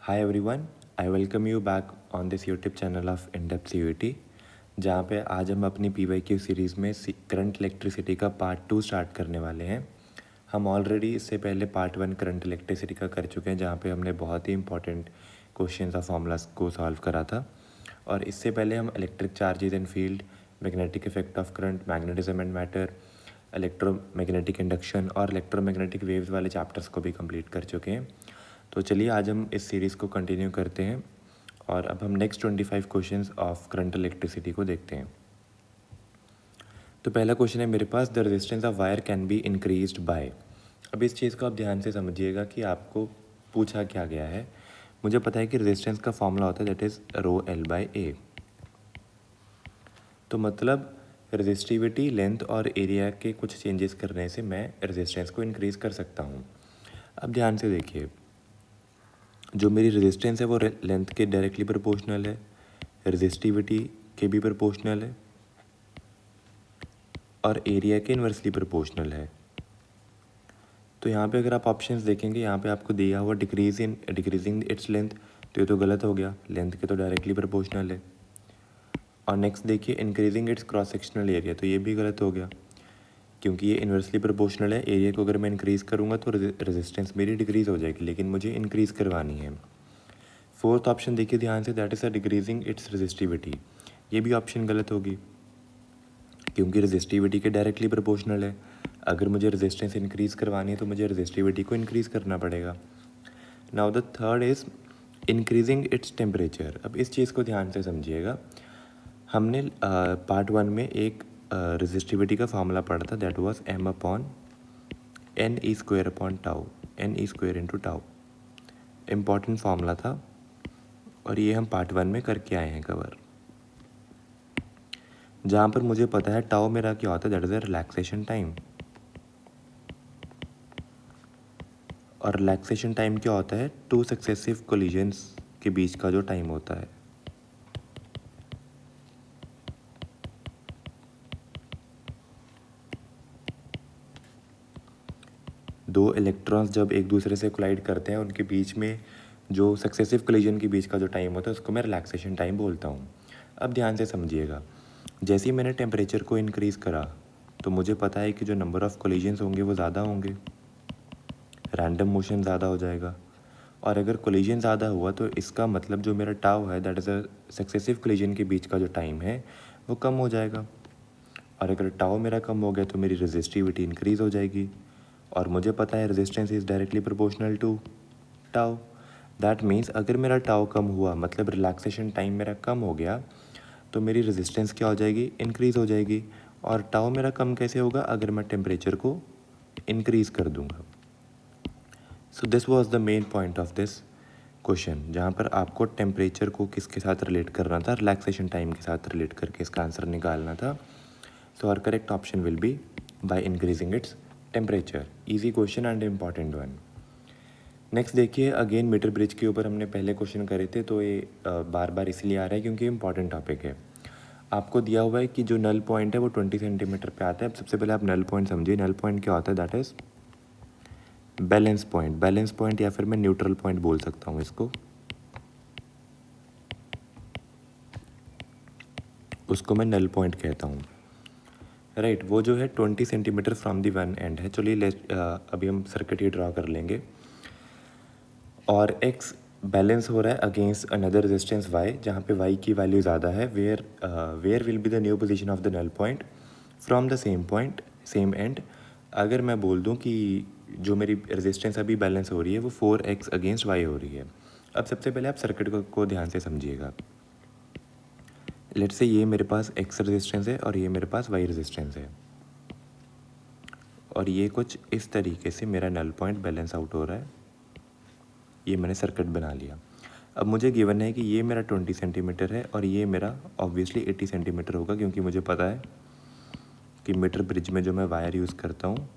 Hi everyone, I welcome you back on this YouTube channel of In-Depth CUET, जहाँ पे आज हम अपनी PYQ सीरीज़ में करंट इलेक्ट्रिसिटी का पार्ट 2 स्टार्ट करने वाले हैं। हम ऑलरेडी इससे पहले पार्ट 1 करंट इलेक्ट्रिसिटी का कर चुके हैं, जहाँ पे हमने बहुत ही इंपॉर्टेंट क्वेश्चंस और फॉर्मूलाज को सॉल्व करा था। और इससे पहले हम electric charges and field, magnetic effect of current, magnetism and matter, electromagnetic induction और इलेक्ट्रोमैग्नेटिक वेव्स वाले चैप्टर्स को भी कंप्लीट कर चुके हैं। तो चलिए आज हम इस सीरीज़ को कंटिन्यू करते हैं और अब हम next 25 questions of current electricity को देखते हैं। तो पहला क्वेश्चन है मेरे पास, the resistance of wire can be increased by. अब इस चीज़ को आप ध्यान से समझिएगा कि आपको पूछा क्या गया है। मुझे पता है कि रेजिस्टेंस का फॉर्मूला होता है that is rho L by A. तो मतलब रेजिस्टिविटी, लेंथ और एरिया के कुछ चेंजेस करने से मैं रेजिस्टेंस को इंक्रीज़ कर सकता हूँ। अब ध्यान से देखिए, जो मेरी रेजिस्टेंस है वो लेंथ के डायरेक्टली प्रोपोर्शनल है, रेजिस्टिविटी के भी प्रोपोर्शनल है और एरिया के इन्वर्सली प्रोपोर्शनल है। तो यहाँ पे अगर आप ऑप्शंस देखेंगे, यहाँ पे आपको दिया हुआ डिक्रीजिंग इट्स लेंथ, तो ये तो गलत हो गया, लेंथ के तो डायरेक्टली प्रोपोर्शनल है। और नेक्स्ट देखिए, increasing its cross sectional area, तो ये भी गलत हो गया क्योंकि ये इन्वर्सली प्रोपोर्शनल है। एरिया को अगर मैं इंक्रीज़ करूँगा तो रेजिस्टेंस मेरी डिक्रीज़ हो जाएगी, लेकिन मुझे इंक्रीज़ करवानी है। फोर्थ ऑप्शन देखिए ध्यान से, that is a decreasing it's resistivity, ये भी ऑप्शन गलत होगी क्योंकि रेजिस्टिविटी के डायरेक्टली प्रोपोर्शनल है। अगर मुझे रेजिस्टेंस इंक्रीज़ करवानी है तो मुझे रेजिस्टिविटी को इंक्रीज़ करना पड़ेगा। Now the third is increasing its temperature. अब इस चीज़ को ध्यान से समझिएगा, हमने पार्ट 1 में एक रेजिस्टिविटी का फार्मूला पढ़ा था, that was m upon N E square upon tau, N E square into tau. Important formula था और ये हम पार्ट 1 में करके आए हैं कवर, जहाँ पर मुझे पता है टाउ मेरा क्या होता है, that is a relaxation time. और रिलैक्सेशन टाइम क्या होता है, टू सक्सेसिव कोलिजन्स के बीच का जो टाइम होता है। दो इलेक्ट्रॉन्स जब एक दूसरे से कोलाइड करते हैं, उनके बीच में जो सक्सेसिव कोलिजन के बीच का जो टाइम होता है उसको मैं रिलैक्सेशन टाइम बोलता हूँ। अब ध्यान से समझिएगा, जैसे ही मैंने टेम्परेचर को इंक्रीज़ करा तो मुझे पता है कि जो नंबर ऑफ़ कोलिजन्स होंगे वो ज़्यादा होंगे, रैंडम मोशन ज़्यादा हो जाएगा। और अगर कोलिजन ज़्यादा हुआ तो इसका मतलब जो मेरा टाउ है, that is a successive collision के बीच का जो टाइम है वो कम हो जाएगा। और अगर टाउ मेरा कम हो गया तो मेरी रेजिस्टिविटी इंक्रीज़ हो जाएगी। और मुझे पता है resistance is directly proportional to tau. That means अगर मेरा टाउ कम हुआ, मतलब रिलैक्सेशन टाइम मेरा कम हो गया, तो मेरी रेजिस्टेंस क्या हो जाएगी, इंक्रीज़ हो जाएगी। और टाउ मेरा कम कैसे होगा, अगर मैं टेम्परेचर को इंक्रीज़ कर दूंगा। सो this was the main point of this question, जहाँ पर आपको टेम्परेचर को किसके साथ रिलेट करना था, रिलैक्सेशन टाइम के साथ रिलेट करके इसका आंसर निकालना था। So our correct option will be by increasing its temperature. Easy question and important one. Next देखिए, अगेन मीटर ब्रिज के ऊपर हमने पहले क्वेश्चन करे थे, तो ये बार बार इसलिए आ रहा है क्योंकि इंपॉर्टेंट टॉपिक है। आपको दिया हुआ है कि जो नल पॉइंट है वो 20 सेंटीमीटर पे आता है। अब सबसे पहले आप नल पॉइंट समझिए, नल पॉइंट क्या होता है, that is balance point. Balance point या फिर मैं न्यूट्रल पॉइंट बोल सकता हूँ इसको, उसको मैं नल पॉइंट कहता हूँ, राइट। वो जो है 20 centimetre from the one and है। चलिए अभी हम सर्किट ही ड्रा कर लेंगे। और x बैलेंस हो रहा है अगेंस्ट अनदर रेजिस्टेंस y, जहाँ पे y की वैल्यू ज़्यादा है। Where will be the new position of the null point from the same point, same end. अगर मैं बोल दूँ कि जो मेरी रेजिस्टेंस अभी बैलेंस हो रही है वो 4x अगेंस्ट y हो रही है। अब सबसे पहले आप सर्किट को ध्यान से समझिएगा। लेट्स से ये मेरे पास x रेजिस्टेंस है और ये मेरे पास y रेजिस्टेंस है, और ये कुछ इस तरीके से मेरा नल पॉइंट बैलेंस आउट हो रहा है। ये मैंने सर्किट बना लिया। अब मुझे गिवन है कि ये मेरा 20 सेंटीमीटर है और ये मेरा ऑब्वियसली 80 सेंटीमीटर होगा, क्योंकि मुझे पता है कि मीटर ब्रिज में जो मैं वायर यूज़ करता हूँ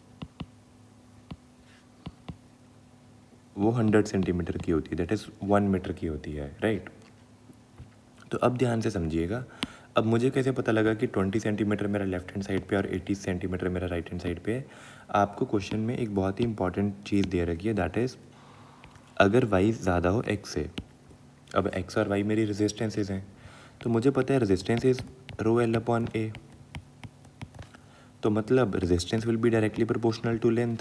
वो 100 सेंटीमीटर की होती है, दैट इज़ 1 मीटर की होती है, राइट। तो अब ध्यान से समझिएगा, अब मुझे कैसे पता लगा कि 20 सेंटीमीटर मेरा लेफ्ट हैंड साइड पे और 80 सेंटीमीटर मेरा राइट हैंड साइड पे है। आपको क्वेश्चन में एक बहुत ही इंपॉर्टेंट चीज़ दे रखी है, दैट इज़ अगर y ज़्यादा हो x से, अब x और y मेरी रेजिस्टेंसेज हैं, तो मुझे पता है resistance is rho L upon A, तो मतलब resistance will be directly proportional to length.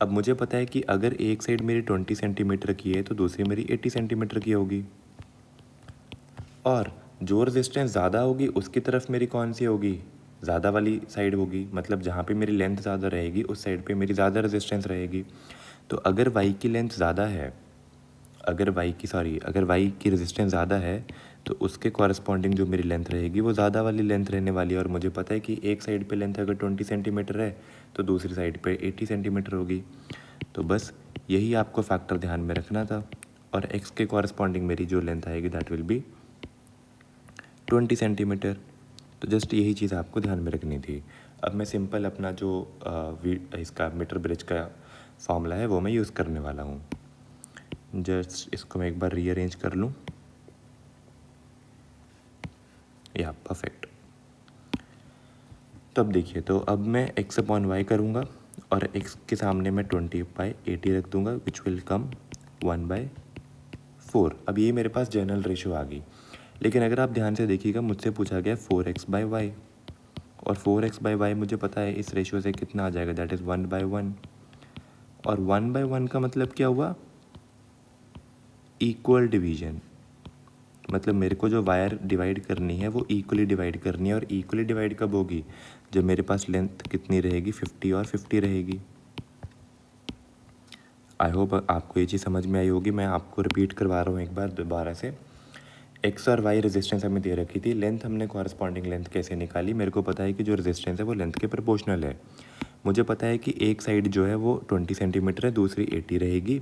अब मुझे पता है कि अगर एक साइड मेरी 20 सेंटीमीटर की है तो दूसरी मेरी 80 सेंटीमीटर की होगी, और जो रेजिस्टेंस ज़्यादा होगी उसकी तरफ मेरी कौन सी होगी, ज़्यादा वाली साइड होगी, मतलब जहाँ पे मेरी लेंथ ज़्यादा रहेगी उस साइड पे मेरी ज़्यादा रेजिस्टेंस रहेगी। तो अगर y की लेंथ ज़्यादा है, अगर y की रेजिस्टेंस ज़्यादा है तो उसके कॉरस्पॉन्डिंग जो मेरी लेंथ रहेगी वो ज़्यादा वाली लेंथ रहने वाली है, और मुझे पता है कि एक साइड पे लेंथ अगर 20 सेंटीमीटर है तो दूसरी साइड पे 80 सेंटीमीटर होगी। तो बस यही आपको फैक्टर ध्यान में रखना था, और x के कॉरस्पॉन्डिंग मेरी जो लेंथ आएगी दैट विल बी 20 सेंटीमीटर। तो जस्ट यही चीज़ आपको ध्यान में रखनी थी। अब मैं सिंपल अपना जो इसका मीटर ब्रिज का फॉर्मूला है वो मैं यूज़ करने वाला हूँ। जस्ट इसको मैं एक बार रीअरेंज कर लूँ, या परफेक्ट। तो अब देखिए, तो अब मैं x अपॉन वाई करूँगा और x के सामने मैं 20/80 रख दूँगा, विच विल कम 1/4। अब ये मेरे पास जनरल रेशो आ गई, लेकिन अगर आप ध्यान से देखिएगा मुझसे पूछा गया 4x/y, और 4x/y मुझे पता है इस रेशो से कितना आ जाएगा, दैट इज़ 1/1। और 1/1 का मतलब क्या हुआ, इक्वल डिवीजन, मतलब मेरे को जो वायर डिवाइड करनी है वो इक्वली डिवाइड करनी है, और इक्वली डिवाइड कब होगी, जब मेरे पास लेंथ कितनी रहेगी, 50 और 50 रहेगी। आई होप आपको ये चीज़ समझ में आई होगी। मैं आपको रिपीट करवा रहा हूँ एक बार दोबारा से। एक्स और वाई रेजिस्टेंस हमें दे रखी थी, लेंथ हमने कॉरस्पॉन्डिंग लेंथ कैसे निकाली, मेरे को पता है कि जो रेजिस्टेंस है वो लेंथ के प्रोपोर्शनल है। मुझे पता है कि एक साइड जो है वो 20 सेंटीमीटर है, दूसरी 80 रहेगी,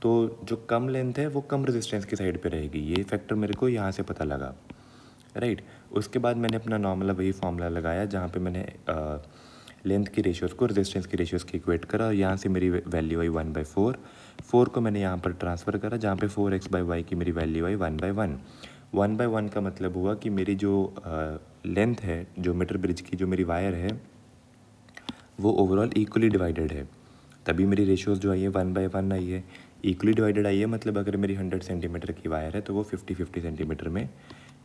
तो जो कम लेंथ है वो कम रेजिस्टेंस की साइड पे रहेगी। ये फैक्टर मेरे को यहाँ से पता लगा, राइट। उसके बाद मैंने अपना नॉर्मल वही फॉर्मूला लगाया जहाँ पे मैंने लेंथ की रेशियोज़ को रेजिस्टेंस की रेशियोज़ की इक्वेट करा, और यहाँ से मेरी वैल्यू आई 1/4। 4 को मैंने यहाँ पर ट्रांसफ़र करा, जहाँ पे 4x/y की मेरी वैल्यू आई 1/1। 1/1 का मतलब हुआ कि मेरी जो लेंथ है, जो मीटर ब्रिज की जो मेरी वायर है, वो ओवरऑल इक्वली डिवाइडेड है, तभी मेरी रेशियोज़ जो आई है 1/1 आई है। इक्वली डिवाइडेड आई है मतलब अगर मेरी 100 सेंटीमीटर की वायर है तो वो 50-50 सेंटीमीटर में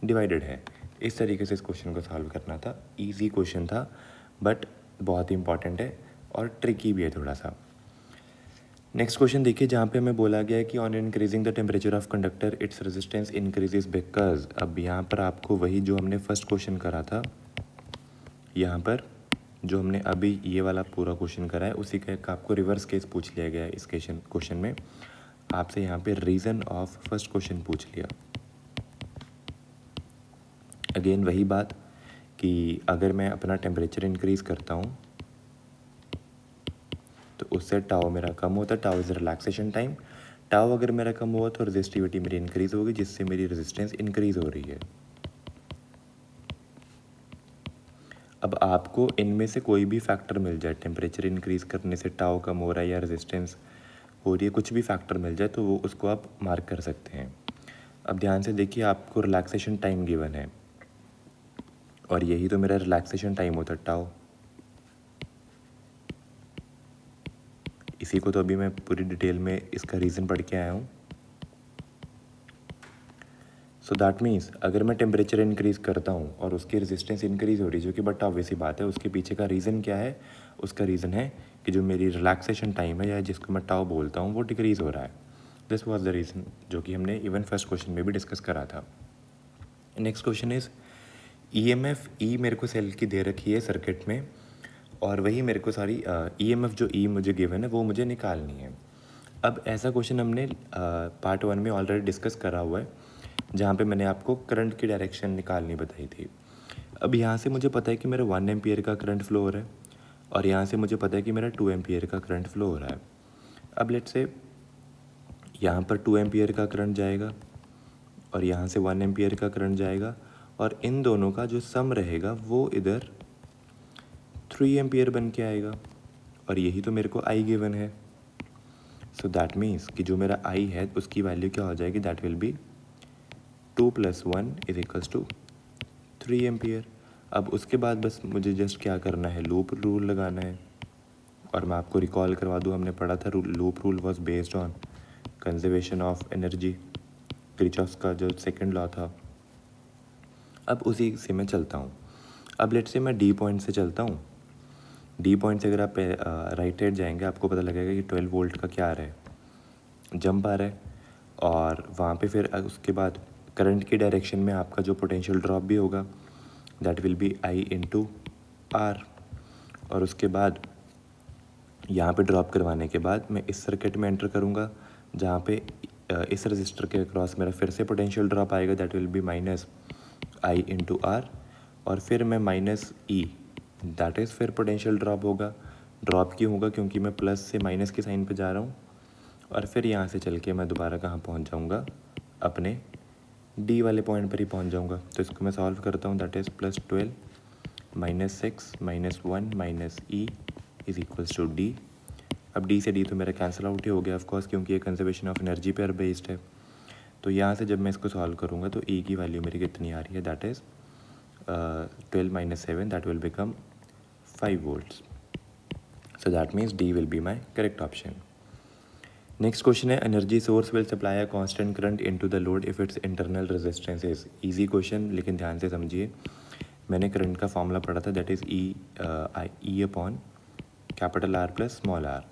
डिवाइडेड है। इस तरीके से इस क्वेश्चन को सॉल्व करना था। इजी क्वेश्चन था, बट बहुत ही इंपॉर्टेंट है और ट्रिकी भी है थोड़ा सा। नेक्स्ट क्वेश्चन देखिए, जहाँ पे हमें बोला गया है कि on increasing the temperature of conductor its resistance increases because. अब यहाँ पर आपको वही जो हमने फर्स्ट क्वेश्चन करा था, यहाँ पर जो हमने अभी ये वाला पूरा क्वेश्चन करा है उसी का आपको रिवर्स केस पूछ लिया गया है। इस क्वेश्चन में आपसे यहाँ पे रीज़न ऑफ फर्स्ट क्वेश्चन पूछ लिया। अगेन वही बात कि अगर मैं अपना टेम्परेचर इंक्रीज़ करता हूँ तो उससे टाउ मेरा कम होता है, tau is relaxation time. Tau अगर मेरा कम हुआ तो रेजिस्टिविटी मेरी इंक्रीज़ होगी, जिससे मेरी रेजिस्टेंस इंक्रीज़ हो रही है। अब आपको इनमें से कोई भी फैक्टर मिल जाए, टेम्परेचर इंक्रीज़ करने से टाउ कम हो रहा है या रेजिस्टेंस हो रही है, कुछ भी फैक्टर मिल जाए तो वो उसको आप मार्क कर सकते हैं। अब ध्यान से देखिए, आपको रिलैक्सेशन टाइम गिवन है, और यही तो मेरा रिलैक्सेशन टाइम होता है, टाउ। इसी को तो अभी मैं पूरी डिटेल में इसका रीज़न पढ़ के आया हूँ। सो दैट मीन्स अगर मैं टेम्परेचर इंक्रीज़ करता हूँ और उसकी रेजिस्टेंस इंक्रीज़ हो रही है, जो कि बट ऑब्वियस सी बात है, उसके पीछे का रीज़न क्या है, उसका रीज़न है कि जो मेरी रिलैक्सेशन टाइम है या जिसको मैं टाउ बोलता हूँ वो डिक्रीज़ हो रहा है। दिस वॉज द रीज़न जो कि हमने इवन फर्स्ट क्वेश्चन में भी डिस्कस करा था। नेक्स्ट क्वेश्चन इज़ EMF ई मेरे को सेल की दे रखी है सर्किट में, और वही मेरे को सारी EMF जो ई मुझे गिवन है वो मुझे निकालनी है। अब ऐसा क्वेश्चन हमने पार्ट 1 में ऑलरेडी डिस्कस करा हुआ है, जहाँ पे मैंने आपको करंट की डायरेक्शन निकालनी बताई थी। अब यहाँ से मुझे पता है कि मेरा 1 एम्पियर का करंट फ्लो हो रहा है, और यहाँ से मुझे पता है कि मेरा 2 एम्पियर का करंट फ्लो हो रहा है। अब लेट्स से यहाँ पर 2 एम्पियर का करंट जाएगा और यहाँ से 1 एम्पियर का करंट जाएगा, और इन दोनों का जो सम रहेगा वो इधर 3 एम्पियर बन के आएगा, और यही तो मेरे को आई गिवन है। सो दैट मीन्स कि जो मेरा आई है उसकी वैल्यू क्या हो जाएगी, दैट विल बी 2 + 1 = 3 एम्पियर। अब उसके बाद बस मुझे जस्ट क्या करना है, लूप रूल लगाना है। और मैं आपको रिकॉल करवा दूँ, हमने पढ़ा था loop rule was based on conservation of energy, Kirchhoff's का जो सेकंड लॉ था। अब उसी से मैं चलता हूँ। अब लेट से मैं डी पॉइंट से चलता हूँ। डी पॉइंट से अगर आप राइट साइड जाएंगे आपको पता लगेगा कि 12 वोल्ट का क्या आ रहा है, जंप आ रहा है। और वहाँ पे फिर उसके बाद करंट की डायरेक्शन में आपका जो पोटेंशियल ड्रॉप भी होगा that will be I into R. और उसके बाद यहाँ पे ड्रॉप करवाने के बाद मैं इस सर्किट में एंटर करूँगा जहाँ पे इस रजिस्टर के अक्रॉस मेरा फिर से पोटेंशियल ड्रॉप आएगा that will be minus I into R. और फिर मैं माइनस ई दैट इज़ फिर पोटेंशियल ड्रॉप होगा। ड्रॉप क्यों होगा? क्योंकि मैं प्लस से माइनस की साइन पे जा रहा हूँ। और फिर यहाँ से चल के मैं दोबारा कहाँ पहुँच जाऊँगा? अपने डी वाले पॉइंट पर ही पहुँच जाऊँगा। तो इसको मैं सॉल्व करता हूँ that is +12 -6 -1 minus E is equals to D. अब डी से डी तो मेरा कैंसिल आउट ही हो गया ऑफकोर्स, क्योंकि ये कंजर्वेशन ऑफ एनर्जी पर बेस्ड है। तो यहाँ से जब मैं इसको सॉल्व करूँगा तो ई की वैल्यू मेरी कितनी आ रही है? That is 12 - 7 that will become 5 volts. So that means D will be my correct option. Next question है energy source will supply a constant current into the load if its internal resistance is. Easy question, लेकिन ध्यान से समझिए। मैंने current का formula पढ़ा था that is E upon capital R plus small R.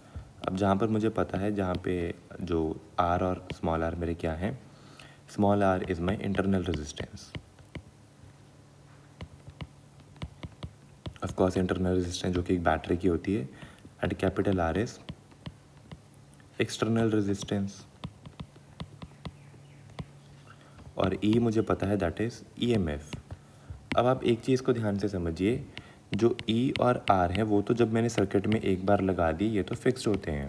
अब जहाँ पर मुझे पता है जहाँ पे जो आर और स्मॉल आर मेरे क्या हैं, small R is my internal resistance. Of course internal resistance जो कि एक बैटरी की होती है, and capital R is external resistance. और ई मुझे पता है दैट इज ईएमएफ। अब आप एक चीज़ को ध्यान से समझिए, जो ई और आर है वो तो जब मैंने सर्किट में एक बार लगा दी ये तो फिक्स्ड होते हैं,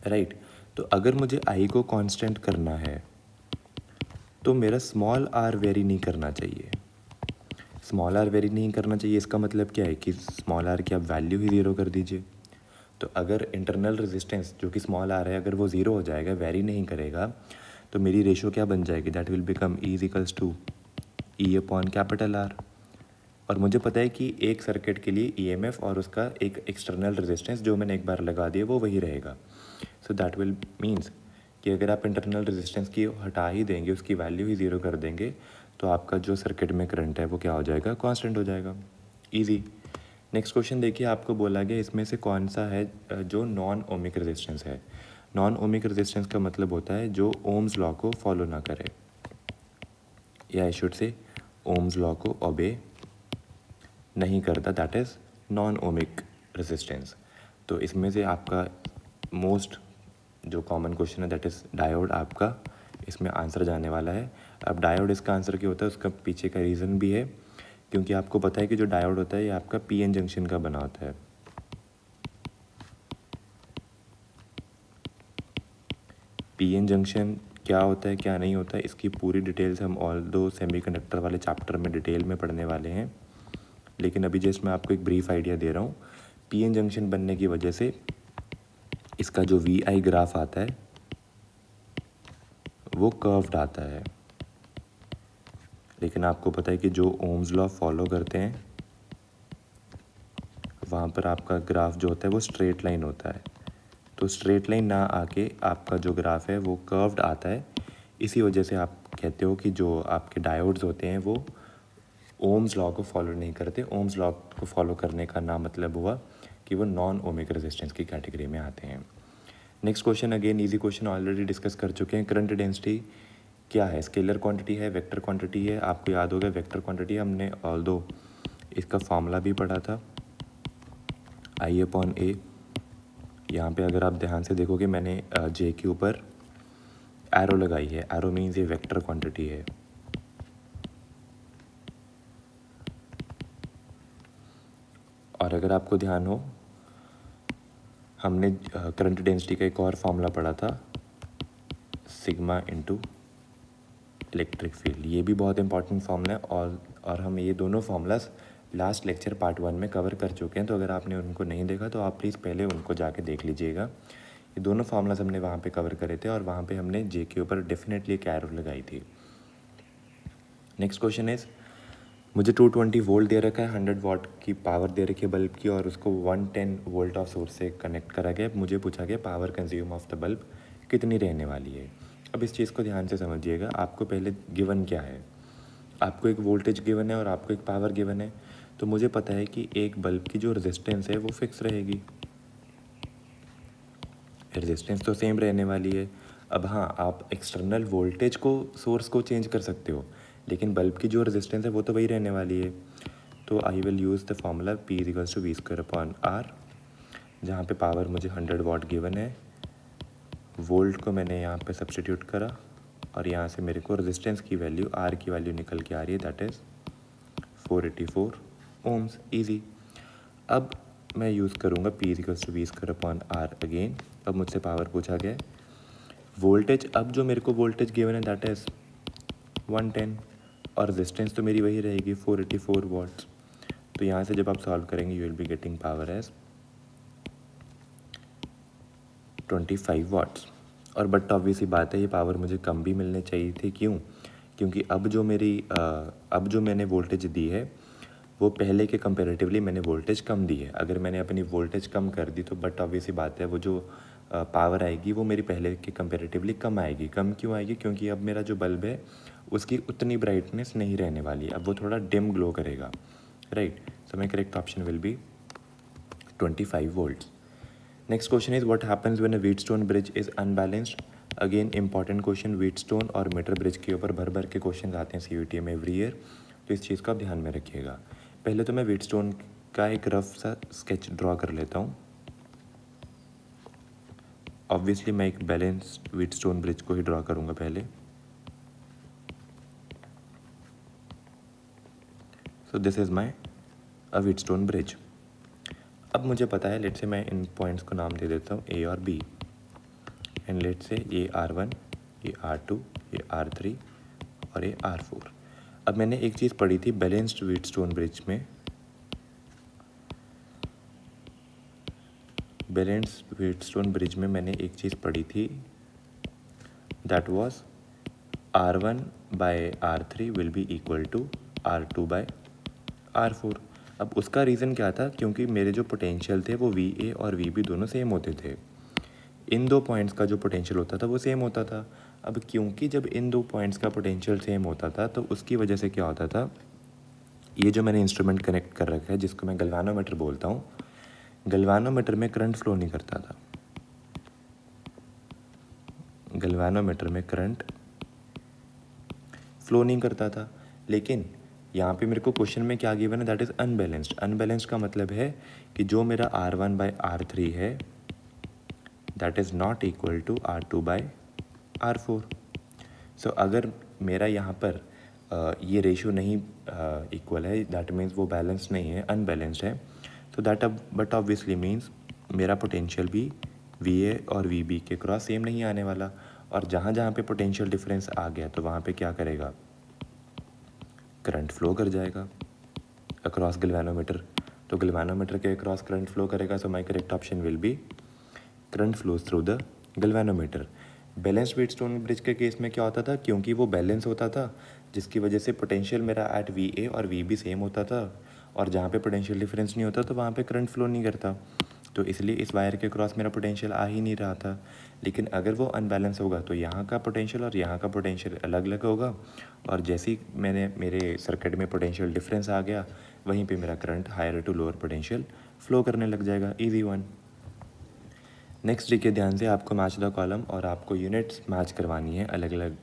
राइट। तो अगर मुझे आई को कांस्टेंट करना है तो मेरा स्मॉल आर वेरी नहीं करना चाहिए। स्मॉल आर वेरी नहीं करना चाहिए इसका मतलब क्या है कि स्मॉल आर की आप वैल्यू ही ज़ीरो कर दीजिए। तो अगर इंटरनल रेजिस्टेंस जो कि स्मॉल आर है अगर वो ज़ीरो हो जाएगा, वेरी नहीं करेगा, तो मेरी रेशो क्या बन जाएगी? That will become E equals to E upon capital R. और मुझे पता है कि एक सर्किट के लिए ईएमएफ और उसका एक एक्सटर्नल रेजिस्टेंस जो मैंने एक बार लगा दिया वो वही रहेगा। सो दैट विल मीन्स कि अगर आप इंटरनल रेजिस्टेंस की हटा ही देंगे, उसकी वैल्यू ही ज़ीरो कर देंगे, तो आपका जो सर्किट में करंट है वो क्या हो जाएगा? कांस्टेंट हो जाएगा। ईजी। नेक्स्ट क्वेश्चन देखिए, आपको बोला गया इसमें से कौन सा है जो नॉन ओमिक रेजिस्टेंस है। नॉन ओमिक रेजिस्टेंस का मतलब होता है जो ओम्स लॉ को फॉलो ना करे, या I should say Ohm's law को ओबे नहीं करता, that is non ohmic resistance. तो इसमें से आपका मोस्ट जो कॉमन क्वेश्चन है दैट इज़ डायोड आपका इसमें आंसर जाने वाला है। अब डायोड इसका आंसर क्यों होता है उसका पीछे का रीज़न भी है, क्योंकि आपको पता है कि जो डायोड होता है ये आपका पीएन जंक्शन का बना होता है। पीएन जंक्शन क्या होता है क्या नहीं होता है इसकी पूरी डिटेल्स हम ऑल दो सेमीकंडक्टर वाले चैप्टर में डिटेल में पढ़ने वाले हैं, लेकिन अभी जस्ट मैं आपको एक ब्रीफ आइडिया दे रहा हूँ। पीएन जंक्शन बनने की वजह से इसका जो वी आई ग्राफ आता है वो कर्व्ड आता है, लेकिन आपको पता है कि जो ओम्स लॉ फॉलो करते हैं वहाँ पर आपका ग्राफ जो होता है वो स्ट्रेट लाइन होता है। तो स्ट्रेट लाइन ना आके आपका जो ग्राफ है वो कर्व्ड आता है। इसी वजह से आप कहते हो कि जो आपके डायोड्स होते हैं वो ओम्स लॉ को फॉलो नहीं करते। ओम्स लॉ को फॉलो करने का ना मतलब हुआ कि वो नॉन ओमिक रेजिस्टेंस की कैटेगरी में आते हैं। Next question again easy question, already discuss कर चुके हैं। करंट डेंसिटी क्या है? स्केलर क्वांटिटी है, वेक्टर क्वांटिटी है। आपको याद होगा वेक्टर क्वांटिटी हमने ऑल्दो इसका फॉर्मूला भी पढ़ा था, आई अपॉन ए। यहाँ पे अगर आप ध्यान से देखोगे मैंने जे के ऊपर एरो लगाई है, एरो मीन्स ये वेक्टर क्वांटिटी है। और अगर आपको ध्यान हो हमने करंट डेंसिटी का एक और फॉर्मूला पढ़ा था, सिग्मा इंटू इलेक्ट्रिक फील्ड। ये भी बहुत इंपॉर्टेंट फार्मूला है और हम ये दोनों फार्मूलाज लास्ट लेक्चर पार्ट 1 में कवर कर चुके हैं। तो अगर आपने उनको नहीं देखा तो आप प्लीज़ पहले उनको जाके देख लीजिएगा। ये दोनों फार्मूलाज हमने वहाँ पे कवर करे थे और वहाँ पे हमने जे के ऊपर डेफिनेटली एक एरो लगाई थी। नेक्स्ट क्वेश्चन इज मुझे 220 वोल्ट दे रखा है, 100 वाट की पावर दे रखी है बल्ब की, और उसको 110 वोल्ट ऑफ सोर्स से कनेक्ट करा गया। मुझे पूछा गया power consume of the bulb कितनी रहने वाली है। अब इस चीज़ को ध्यान से समझिएगा। आपको पहले गिवन क्या है, आपको एक वोल्टेज गिवन है और आपको एक पावर गिवन है। तो मुझे पता है कि एक बल्ब की जो रेजिस्टेंस है वो फिक्स रहेगी, रेजिस्टेंस तो सेम रहने वाली है। अब हाँ, आप एक्सटर्नल वोल्टेज को, सोर्स को चेंज कर सकते हो, लेकिन बल्ब की जो रेजिस्टेंस है वो तो वही रहने वाली है। तो I will use the formula P = V²/R, जहाँ पे पावर मुझे 100 वाट गिवन है, वोल्ट को मैंने यहाँ पे सब्सटीट्यूट करा, और यहाँ से मेरे को रेजिस्टेंस की वैल्यू, R की वैल्यू निकल के आ रही है, दैट इज़ 484 ओम्स। ईजी। अब मैं यूज़ करूँगा P = V²/R अगेन। अब मुझसे पावर पूछा गया है, वोल्टेज, अब जो मेरे को वोल्टेज गिवन है दैट इज़ 110, और रेजिस्टेंस तो मेरी वही रहेगी 484 वाट्स। तो यहाँ से जब आप सॉल्व करेंगे you will be getting power as 25 watts. और बट ऑब्वियस ही बात है, ये पावर मुझे कम भी मिलने चाहिए थी। क्यों? क्योंकि अब जो मैंने वोल्टेज दी है वो पहले के कंपैरेटिवली मैंने वोल्टेज कम दी है। अगर मैंने अपनी वोल्टेज कम कर दी तो बट ऑब्वियस ही बात है, वो जो पावर आएगी वो मेरी पहले के कंपैरेटिवली कम आएगी। कम क्यों आएगी? क्योंकि अब मेरा जो बल्ब है उसकी उतनी ब्राइटनेस नहीं रहने वाली, अब वो थोड़ा डिम ग्लो करेगा, right. So my correct option will B 25 volts. Next question is, what happens when a Wheatstone bridge is unbalanced? Again important question, Wheatstone और मीटर ब्रिज के ऊपर भर भर के क्वेश्चन आते हैं CUET में एवरी ईयर, तो इस चीज़ को आप ध्यान में रखिएगा। पहले तो मैं व्हीटस्टोन का एक रफ सा स्केच ड्रॉ कर लेता हूँ। ऑब्वियसली मैं एक बैलेंस्ड व्हीटस्टोन ब्रिज को ही ड्रॉ करूँगा पहले। So this is my a Wheatstone bridge. अब मुझे पता है, लेट से मैं इन पॉइंट्स को नाम दे देता हूँ A और B, एंड लेट से ये R1, ये R2, ये R3 और ये R4। अब मैंने एक चीज़ पढ़ी थी बैलेंस्ड व्हीटस्टोन ब्रिज में, बैलेंस्ड व्हीटस्टोन ब्रिज में मैंने एक चीज़ पढ़ी थी, that was R1/R3 will be equal to R2/R4। अब उसका रीज़न क्या था? क्योंकि मेरे जो पोटेंशियल थे वो VA और VB दोनों सेम होते थे। इन दो पॉइंट्स का जो पोटेंशियल होता था वो सेम होता था। अब क्योंकि जब इन दो पॉइंट्स का पोटेंशियल सेम होता था तो उसकी वजह से क्या होता था, ये जो मैंने इंस्ट्रूमेंट कनेक्ट कर रखा है जिसको मैं गल्वानोमीटर बोलता हूँ, गल्वानोमीटर में करंट फ्लो नहीं करता था। गल्वानोमीटर में करंट फ्लो नहीं करता था, लेकिन यहाँ पे मेरे को क्वेश्चन में क्या गिवन है, दैट इज़ अनबैलेंस्ड। अनबैलेंस्ड का मतलब है कि जो मेरा R1/R3 है that is not equal to R2/R4। So अगर मेरा यहाँ पर ये रेशियो नहीं इक्वल है, दैट मीन्स वो बैलेंस नहीं है, अनबैलेंस्ड है। तो दैट बट ऑब्वियसली मीन्स मेरा पोटेंशियल भी VA और VB के क्रॉस सेम नहीं आने वाला, और जहाँ जहाँ पे पोटेंशियल डिफरेंस आ गया तो वहाँ पे क्या करेगा, करंट फ्लो कर जाएगा अक्रॉस गल्वानोमीटर। तो गल्वानोमीटर के अक्रॉस करंट फ्लो करेगा। So my correct option will be current flows through the galvanometer. Balanced Wheatstone bridge के केस में क्या होता था, क्योंकि वो बैलेंस होता था जिसकी वजह से पोटेंशियल मेरा एट VA और VB सेम होता था, और जहाँ पे पोटेंशियल डिफरेंस नहीं होता तो वहाँ पे करंट फ्लो नहीं करता, तो इसलिए इस वायर के क्रॉस मेरा पोटेंशियल आ ही नहीं रहा था। लेकिन अगर वो अनबैलेंस होगा तो यहाँ का पोटेंशियल और यहाँ का पोटेंशियल अलग अलग होगा, और जैसे ही मेरे सर्किट में पोटेंशियल डिफरेंस आ गया वहीं पे मेरा current higher to lower potential flow करने लग जाएगा। Easy one. नेक्स्ट देखिए ध्यान से, आपको मैच द कॉलम और आपको यूनिट्स मैच करवानी है अलग अलग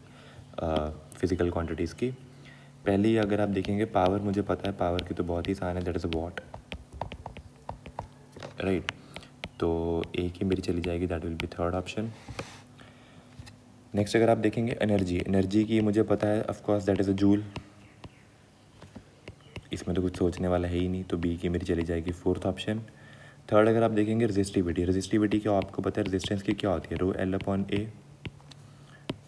फिज़िकल क्वांटिटीज़ की। पहले अगर आप देखेंगे पावर, मुझे पता है पावर की तो बहुत ही आसान है, दैट इज़ वॉट, राइट। तो एक ही मेरी चली जाएगी, that will B third option. Next अगर आप देखेंगे एनर्जी की मुझे पता है of course, that is a joule, इसमें तो कुछ सोचने वाला है ही नहीं, तो B की मेरी चली जाएगी फोर्थ ऑप्शन। थर्ड अगर आप देखेंगे रजिस्टिविटी क्या आपको पता है, रेजिस्टेंस की क्या होती है, ρL/A,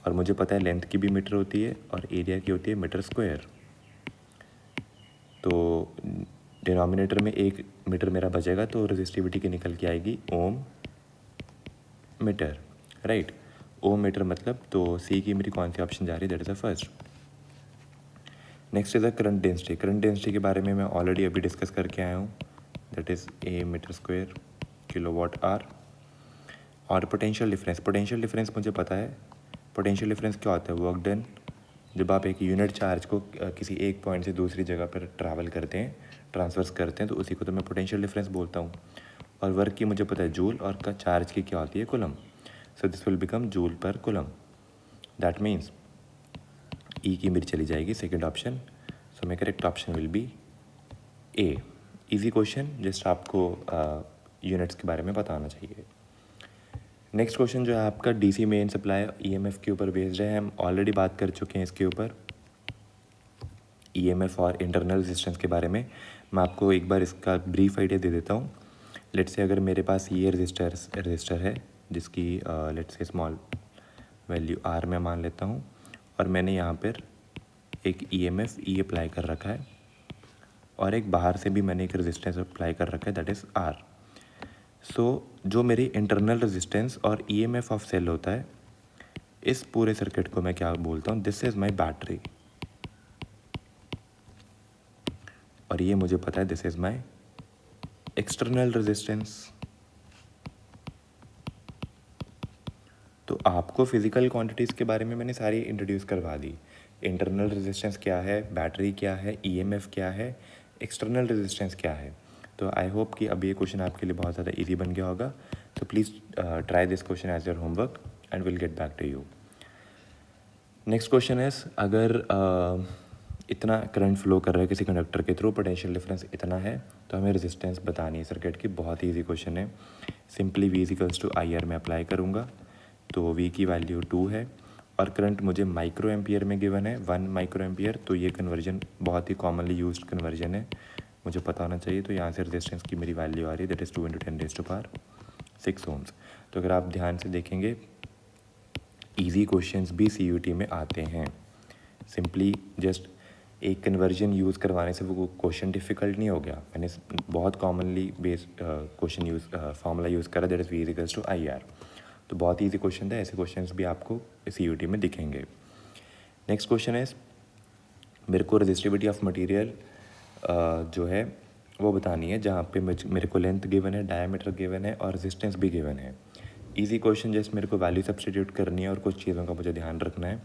और मुझे पता है लेंथ की भी मीटर होती है और एरिया की होती है मीटर स्क्वायर। तो डिनोमिनेटर में एक मीटर मेरा बचेगा, तो रजिस्टिविटी की निकल के आएगी ओम मीटर, राइट। ओम मीटर मतलब, तो C की मेरी कौन सी ऑप्शन जा रही है, that is the first. Next is the current density. Current density के बारे में मैं ऑलरेडी अभी डिस्कस करके आया हूँ, that is a meter square kilowatt hour. और पोटेंशियल डिफरेंस, पोटेंशियल डिफरेंस मुझे पता है। पोटेंशियल डिफरेंस क्या होता है? Work done. जब आप एक यूनिट चार्ज को किसी एक पॉइंट से दूसरी जगह पर ट्रैवल करते हैं, ट्रांसफर्स करते हैं, तो उसी को तो मैं पोटेंशियल डिफरेंस बोलता हूँ। और वर्क की मुझे पता है जूल, और का चार्ज की क्या होती है? Coulomb. So this will become joule पर कूलम। दैट मीन्स ई की मेरी चली जाएगी second option. So my correct option will B A. Easy question, just आपको यूनिट्स के बारे में बताना चाहिए। नेक्स्ट क्वेश्चन जो है आपका डीसी मेन सप्लाई ईएमएफ के ऊपर बेस्ड है। हम ऑलरेडी बात कर चुके हैं इसके ऊपर, ईएमएफ और इंटरनल रेजिस्टेंस के बारे में। मैं आपको एक बार इसका ब्रीफ आइडिया दे देता हूँ। लेट्स से अगर मेरे पास ये रजिस्टर है जिसकी let's say small value are में मान लेता हूँ, और मैंने यहाँ पर एक ईएमएफ ई अप्लाई कर रखा है, और एक बाहर से भी मैंने एक रेजिस्टेंस अप्लाई कर रखा है, दैट इज़ आर। सो जो मेरी इंटरनल रेजिस्टेंस और ईएमएफ ऑफ सेल होता है, इस पूरे सर्किट को मैं क्या बोलता हूँ? This is my battery. और ये मुझे पता है this is my external resistance. तो आपको फिज़िकल क्वांटिटीज़ के बारे में मैंने सारी इंट्रोड्यूस करवा दी। इंटरनल रेजिस्टेंस क्या है, बैटरी क्या है, ईएमएफ क्या है, एक्सटर्नल रेजिस्टेंस क्या है। तो आई होप कि अब ये क्वेश्चन आपके लिए बहुत ज़्यादा इजी बन गया होगा। तो please try this question as your homework and will get back to you. Next question is, अगर इतना करंट फ्लो कर रहा है किसी कंडक्टर के थ्रू, पोटेंशियल डिफरेंस इतना है, तो हमें रेजिस्टेंस बतानी है सर्किट की। बहुत ही ईजी क्वेश्चन है। Simply V equals to I R में अप्लाई करूँगा, तो V की वैल्यू 2 है, और करंट मुझे माइक्रो एम्पियर में गिवन है 1 माइक्रो एम्पियर। तो ये कन्वर्जन बहुत ही कॉमनली यूज्ड कन्वर्जन है, मुझे पता होना चाहिए। तो यहाँ से रेजिस्टेंस की मेरी वैल्यू आ रही है, दैट इज़ 2 × 10⁻6 ओम्स। तो अगर आप ध्यान से देखेंगे, इजी क्वेश्चंस भी CUT में आते हैं। सिंपली जस्ट एक कन्वर्जन यूज़ करवाने से वो क्वेश्चन डिफ़िकल्ट नहीं हो गया। मैंने बहुत commonly based question formula use करा, that is V equals to I R. तो बहुत ईजी क्वेश्चन था। ऐसे क्वेश्चंस भी आपको CUT में दिखेंगे। नेक्स्ट क्वेश्चन है, मेरे को रेजिस्टिविटी ऑफ मटेरियल जो है वो बतानी है, जहाँ पे मेरे को लेंथ गिवन है, डायमीटर गिवन है, और रेजिस्टेंस भी गिवन है। इजी क्वेश्चन, जस्ट मेरे को वैल्यू सब्स्टिट्यूट करनी है और कुछ चीज़ों का मुझे ध्यान रखना है।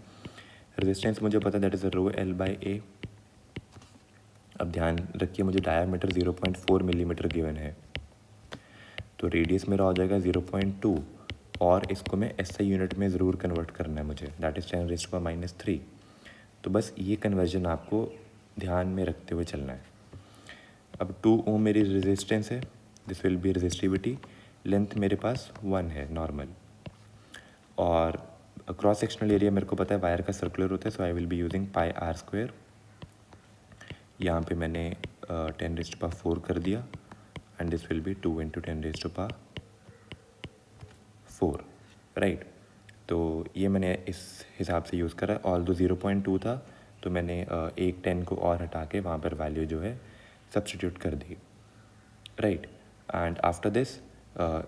रेजिस्टेंस मुझे पता है, दैट इज़ ρL/A। अब ध्यान रखिए, मुझे डायमीटर 0.4 मिलीमीटर गिवन है, तो रेडियस मेरा हो जाएगा 0.2, और इसको मैं SI यूनिट में ज़रूर कन्वर्ट करना है मुझे, दैट इज़ 10⁻³ तो बस ये कन्वर्जन आपको ध्यान में रखते हुए चलना है। अब 2 ओम मेरी रेजिस्टेंस है, this will B resistivity. Length मेरे पास 1 है नॉर्मल, और क्रॉस सेक्शनल एरिया मेरे को पता है वायर का सर्कुलर होता है, so I will be using πr²। यहाँ पे मैंने 10⁻4 कर दिया, and this will be 2 × 10⁻4, right. तो ये मैंने इस हिसाब से यूज़ करा। ऑल दो 0.2 था, तो मैंने एक 10 को और हटा के वहाँ पर वैल्यू जो है सब्स्टिट्यूट कर दी, राइट। एंड आफ्टर दिस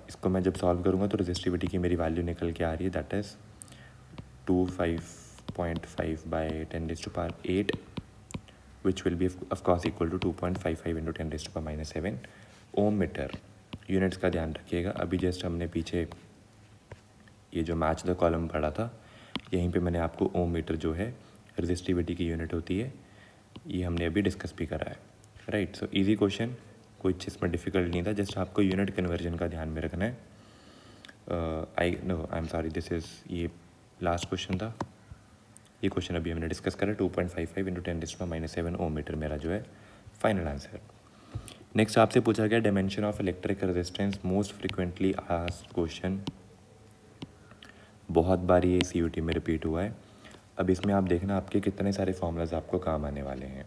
इसको मैं जब सॉल्व करूँगा तो रेजिस्टिविटी की मेरी वैल्यू निकल के आ रही है, that is 255/10⁸, which will be of course equal to 2.55 × 10⁻7 ohm meter. Units का ध्यान रखिएगा। अभी जस्ट हमने पीछे ये जो मैच द कॉलम पढ़ा था, यहीं पे मैंने आपको ओम मीटर जो है रेजिस्टिविटी की यूनिट होती है, ये हमने अभी डिस्कस भी करा है, राइट। सो इजी क्वेश्चन, कोई चीज़ में डिफ़िकल्ट नहीं था, जस्ट आपको यूनिट कन्वर्जन का ध्यान में रखना है। आई एम सॉरी, दिस इज़ ये लास्ट क्वेश्चन था। ये क्वेश्चन अभी हमने डिस्कस करा। 2.55 × 10⁻7 ओम मीटर मेरा जो है फाइनल आंसर। नेक्स्ट आपसे पूछा गया dimension of electric resistance, most frequently asked question. बहुत बार ये CUT में रिपीट हुआ है। अब इसमें आप देखना आपके कितने सारे फॉर्मूलाज आपको काम आने वाले हैं।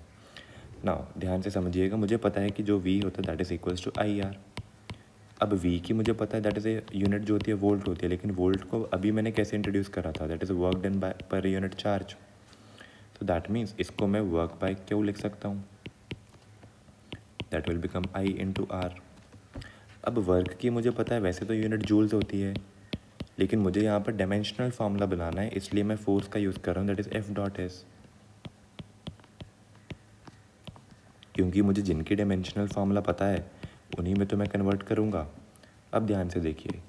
नाउ ध्यान से समझिएगा, मुझे पता है कि जो V होता है that is equals to IR। अब V की मुझे पता है दैट इज़ ए यूनिट जो होती है वोल्ट होती है, लेकिन वोल्ट को अभी मैंने कैसे इंट्रोड्यूस करा था, that is work done by per unit charge. तो दैट मीन्स इसको मैं वर्क बाय क्यू लिख सकता हूँ, that will become I × R। अब वर्क की मुझे पता है वैसे तो यूनिट जूल्स होती है, लेकिन मुझे यहाँ पर डायमेंशनल फार्मूला बनाना है, इसलिए मैं फोर्स का यूज़ कर रहा हूँ, दैट इज़ F.S। क्योंकि मुझे जिनकी डायमेंशनल फार्मूला पता है उन्हीं में तो मैं कन्वर्ट करूँगा। अब ध्यान से देखिए,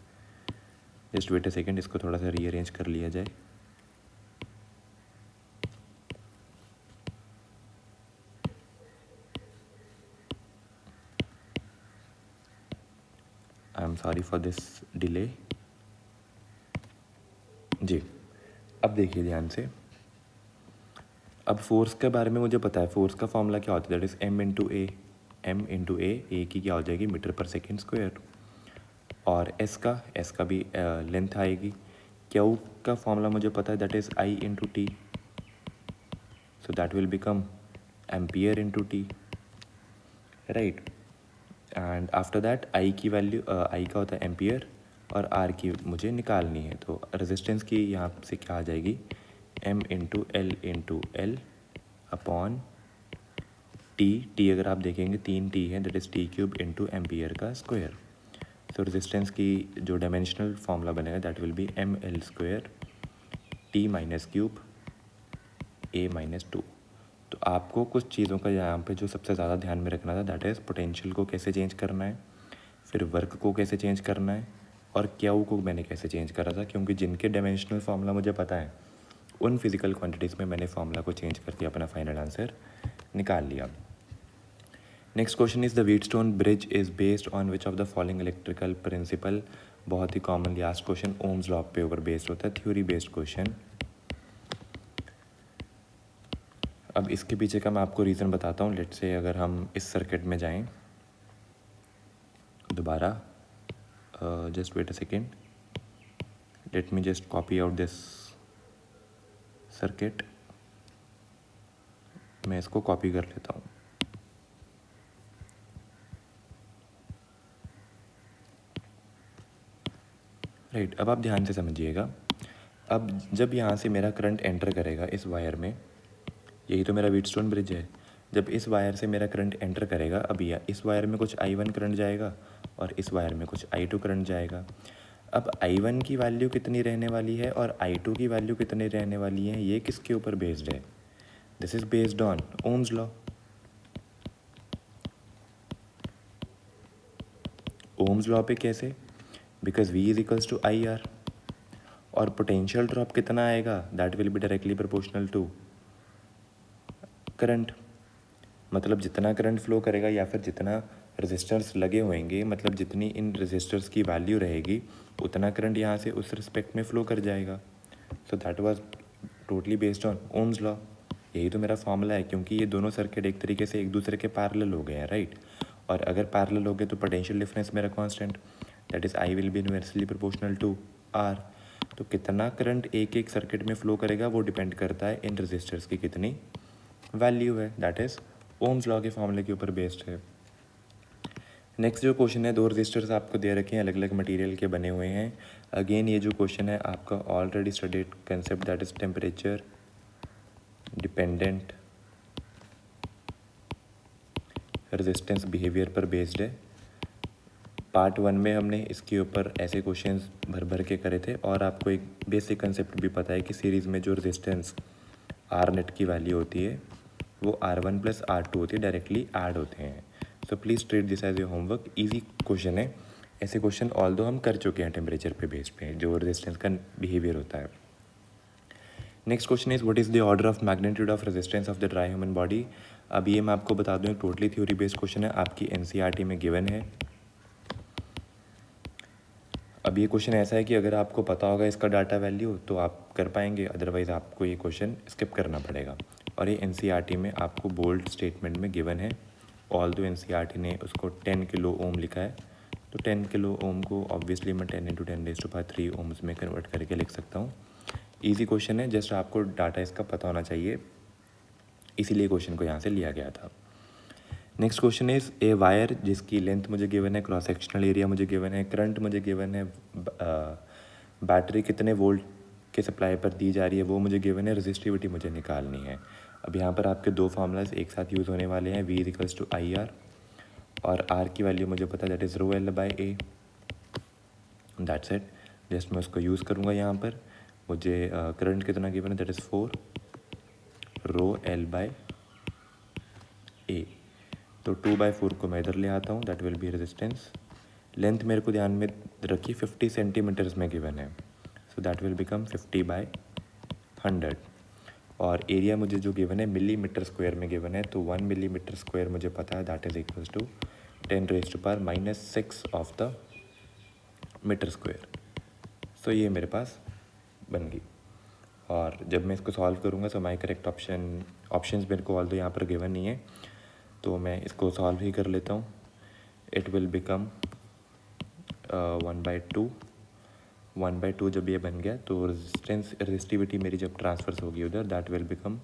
जस्ट वेट अ सेकेंड, इसको थोड़ा सा रीअरेंज कर लिया जाए। I am sorry for this delay जी। अब देखिए ध्यान से, अब फोर्स के बारे में मुझे पता है, फोर्स का फॉर्मूला क्या होता है, दैट इज़ एम इंटू ए की क्या हो जाएगी मीटर पर सेकेंड स्क्वायर, और एस का भी लेंथ आएगी। क्यू का फॉर्मूला मुझे पता है, that is I into T, so that will become ampere into T, right. And after that I की वैल्यू, आई का होता है एम्पियर और आर की मुझे निकालनी है, तो रेजिस्टेंस की यहाँ से क्या आ जाएगी, M into L upon T अगर आप देखेंगे 3 टी है, that is T cube into ampere का स्क्वायर। तो रेजिस्टेंस की जो डायमेंशनल फॉर्मूला बनेगा that will be M L square T minus cube A minus 2। तो आपको कुछ चीज़ों का यहाँ पे जो सबसे ज़्यादा ध्यान में रखना था, दैट इज़ पोटेंशियल को कैसे चेंज करना है, फिर वर्क को कैसे चेंज करना है, और क्यू को मैंने कैसे चेंज करा था, क्योंकि जिनके डायमेंशनल फार्मूला मुझे पता है उन फिजिकल क्वांटिटीज़ में मैंने फार्मूला को चेंज करके अपना फाइनल आंसर निकाल लिया। Next question is the Wheatstone bridge is based on which of the following electrical principle. बहुत ही commonly asked question, Ohm's law पे ऊपर बेस्ड होता है, थ्योरी बेस्ड क्वेश्चन। अब इसके पीछे का मैं आपको रीज़न बताता हूँ। लेट्स से अगर हम इस सर्किट में जाएं दोबारा, just wait a second, let me just copy out this circuit. मैं इसको कॉपी कर लेता हूँ। राइट, अब आप ध्यान से समझिएगा। अब जब यहाँ से मेरा करंट एंटर करेगा इस वायर में, यही तो मेरा व्हीटस्टोन ब्रिज है, जब इस वायर से मेरा करंट एंटर करेगा, अब यह इस वायर में कुछ I1 करंट जाएगा और इस वायर में कुछ I2 करंट जाएगा। अब I1 की वैल्यू कितनी रहने वाली है और I2 की वैल्यू कितनी रहने वाली है, ये किसके ऊपर बेस्ड है, this is based on Ohm's law. Ohm's law पे कैसे, because V is equals to IR, और पोटेंशियल ड्रॉप कितना आएगा, that will be directly proportional to current. मतलब जितना करंट फ्लो करेगा या फिर जितना रेजिस्टर्स लगे होंगे, मतलब जितनी इन रेजिस्टर्स की वैल्यू रहेगी उतना करंट यहाँ से उस रिस्पेक्ट में फ़्लो कर जाएगा। So that was totally based on Ohm's law. यही तो मेरा फॉर्मूला है, क्योंकि ये दोनों सर्किट एक तरीके से एक दूसरे के पैरेलल हो गए हैं, राइट। और अगर पैरेलल हो गए तो पोटेंशियल डिफरेंस मेरा constant, that is I will be inversely proportional to R. तो कितना करंट एक एक सर्किट में फ़्लो करेगा वो डिपेंड करता है इन रेजिस्टर्स की कितनी वैल्यू है, दैट इज़ ओम्स लॉ के फॉर्मूले के ऊपर बेस्ड है। नेक्स्ट जो क्वेश्चन है, दो रजिस्टर्स आपको दे रखे हैं, अलग अलग मटेरियल के बने हुए हैं। अगेन ये जो क्वेश्चन है आपका already studied concept, that is temperature dependent resistance behaviour पर बेस्ड है। पार्ट 1 में हमने इसके ऊपर ऐसे क्वेश्चंस भर भर के करे थे, और आपको एक बेसिक कंसेप्ट भी पता है कि सीरीज़ में जो रेजिस्टेंस आर नेट की वैल्यू होती है वो R1 प्लस R2 होती है, डायरेक्टली ऐड होते हैं। So please treat this as a homework, easy question है। ऐसे क्वेश्चन ऑल दो हम कर चुके हैं टेम्परेचर पे बेस्ड पे, जो रेजिस्टेंस का बिहेवियर होता है। Next question is what is the order of magnitude of resistance of the dry human body. अब ये मैं आपको बता दूँ, टोटली थ्योरी बेस्ड क्वेश्चन है, आपकी NCERT में गिवन है। अब ये क्वेश्चन ऐसा है कि अगर आपको पता होगा इसका डाटा वैल्यू तो आप कर पाएंगे, अदरवाइज़ आपको ये क्वेश्चन स्किप करना पड़ेगा। और ये NCERT में आपको बोल्ड स्टेटमेंट में गिवन है। ऑल दो NCERT ने उसको 10 किलो ओम लिखा है, तो 10 किलो ओम को ऑब्वियसली मैं 10 × 10⁻³ ओम्स में कन्वर्ट करके लिख सकता हूँ। ईजी क्वेश्चन है, जस्ट आपको डाटा इसका पता होना चाहिए, इसीलिए क्वेश्चन को यहाँ से लिया गया था। Next question is a wire जिसकी लेंथ मुझे गिवन है, क्रॉस सेक्शनल एरिया मुझे गिवन है, करंट मुझे गिवन है, बैटरी कितने वोल्ट के सप्लाई पर दी जा रही है वो मुझे गिवन है, रेजिस्टिविटी मुझे निकालनी है। अब यहाँ पर आपके दो फार्मूलाज एक साथ यूज़ होने वाले हैं, V इक्वल्स टू IR, और R की वैल्यू मुझे पता है that is ρL/A, that's it. Just मैं उसको यूज़ करूँगा यहाँ पर। मुझे करंट कितना गिवन है, दैट इज़ 4 ρL/A। तो 2/4 को मैं इधर ले आता हूँ, that will B resistance. Length मेरे को ध्यान में रखिए 50 सेंटीमीटर्स में गिवन है, सो दैट विल बिकम 50/100। और एरिया मुझे जो गिवन है मिलीमीटर स्क्वायर में गिवन है, तो 1 मिलीमीटर स्क्वायर मुझे पता है that is equals to 10⁻⁻6 of the metre square. So ये मेरे पास बन गई। और जब मैं इसको सॉल्व करूँगा सो माई करेक्ट ऑप्शंस मेरे को ऑल दो यहाँ पर गिवन नहीं है, तो मैं इसको सॉल्व ही कर लेता हूँ। इट विल बिकम 1/2 जब ये बन गया तो रेजिस्टिविटी मेरी जब ट्रांसफर्स होगी उधर, that will become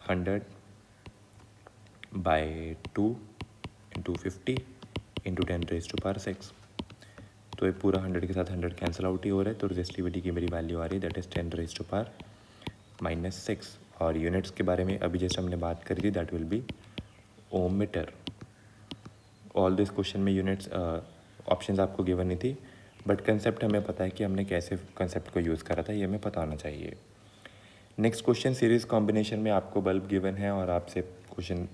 100/2 into 50 into 10⁻6। तो ये पूरा 100 के साथ 100 कैंसिल आउट ही हो रहा है, तो रेजिस्टिविटी की मेरी वैल्यू आ रही है दैट इज़ 10⁻⁻6। और यूनिट्स के बारे में अभी जैसे हमने बात करी थी that will be ohm meter. All this question में यूनिट्स ऑप्शंस आपको गिवन नहीं थी, बट कंसेप्ट हमें पता है कि हमने कैसे कंसेप्ट को यूज़ करा था, ये हमें पता होना चाहिए। नेक्स्ट क्वेश्चन सीरीज़ कॉम्बिनेशन में आपको बल्ब गिवन है और आपसे क्वेश्चन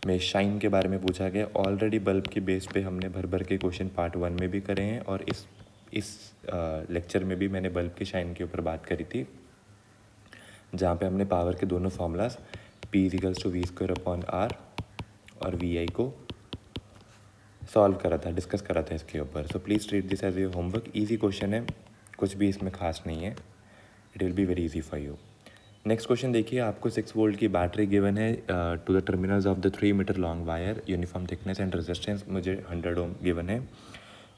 में शाइन के बारे में पूछा गया। ऑलरेडी बल्ब के बेस पे हमने भर भर के क्वेश्चन पार्ट 1 में भी करे हैं, और इस लेक्चर में भी मैंने बल्ब के शाइन के ऊपर बात करी थी, जहाँ पे हमने पावर के दोनों फार्मूलाज P=V²/R और VI को सॉल्व करा था, डिस्कस करा था इसके ऊपर। So please treat this as your homework. Easy question है, कुछ भी इसमें खास नहीं है, it will be very easy for you. Next question देखिए, आपको 6 वोल्ट की बैटरी गिवन है to the terminals of the 3 meter long wire, uniform thickness and resistance मुझे 100 ओम गिवन है।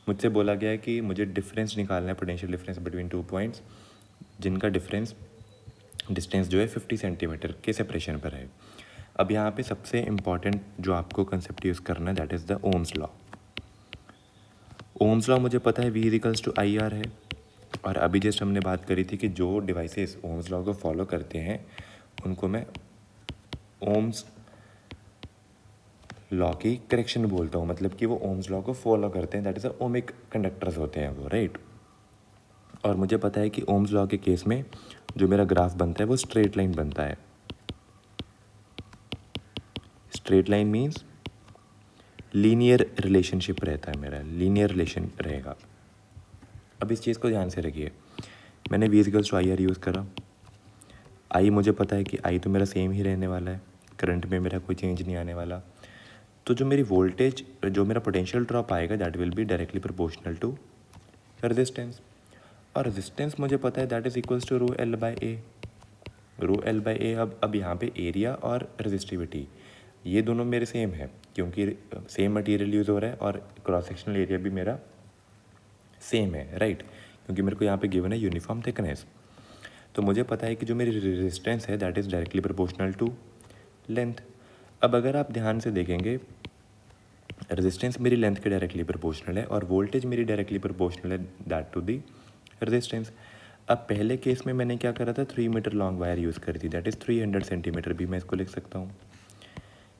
मुझसे बोला गया है कि मुझे डिफरेंस निकालना है, पोटेंशियल डिफरेंस बिटवीन 2 पॉइंट्स जिनका डिस्टेंस जो है 50 सेंटीमीटर के सेपरेशन पर है। अब यहाँ पे सबसे इम्पॉर्टेंट जो आपको कंसेप्ट यूज़ करना है that is the Ohm's law. Ohm's law मुझे पता है V=IR है, और अभी जस्ट हमने बात करी थी कि जो डिवाइसेस ओम्स लॉ को फॉलो करते हैं उनको मैं ओम्स लॉ की करेक्शन बोलता हूँ, मतलब कि वो ओम्स लॉ को फॉलो करते हैं, दैट इज़ ओमिक कंडक्टर्स होते हैं वो, राइट। और मुझे पता है कि ओम्स लॉ के केस में जो मेरा ग्राफ बनता है वो स्ट्रेट लाइन बनता है। Straight line means linear relationship रहता है, मेरा लीनियर रिलेशन रहेगा। अब इस चीज़ को ध्यान से रखिए, मैंने V=IR यूज़ करा। आई मुझे पता है कि आई तो मेरा सेम ही रहने वाला है, करंट में मेरा कोई चेंज नहीं आने वाला। तो जो मेरी वोल्टेज, जो मेरा पोटेंशियल ड्रॉप आएगा that will be directly proportional to resistance. और रेजिस्टेंस मुझे पता है that is equals to ρL/A। ρL/A अब यहाँ पे एरिया और रेजिस्टिविटी ये दोनों मेरे सेम है, क्योंकि सेम मटेरियल यूज़ हो रहा है और क्रॉस सेक्शनल एरिया भी मेरा सेम है, राइट, क्योंकि मेरे को यहाँ पे गिवन है यूनिफॉर्म थिकनेस। तो मुझे पता है कि जो मेरी रेजिस्टेंस है that is directly proportional to length. अब अगर आप ध्यान से देखेंगे, रेजिस्टेंस मेरी लेंथ के डायरेक्टली प्रोपोर्शनल है और वोल्टेज मेरी डायरेक्टली प्रोपोर्शनल है दैट टू दी रेजिस्टेंस। अब पहले केस में मैंने क्या करा था, 3 मीटर लॉन्ग वायर यूज़ करी थी, दैट इज़ 300 सेंटीमीटर भी मैं इसको लिख सकता हूँ।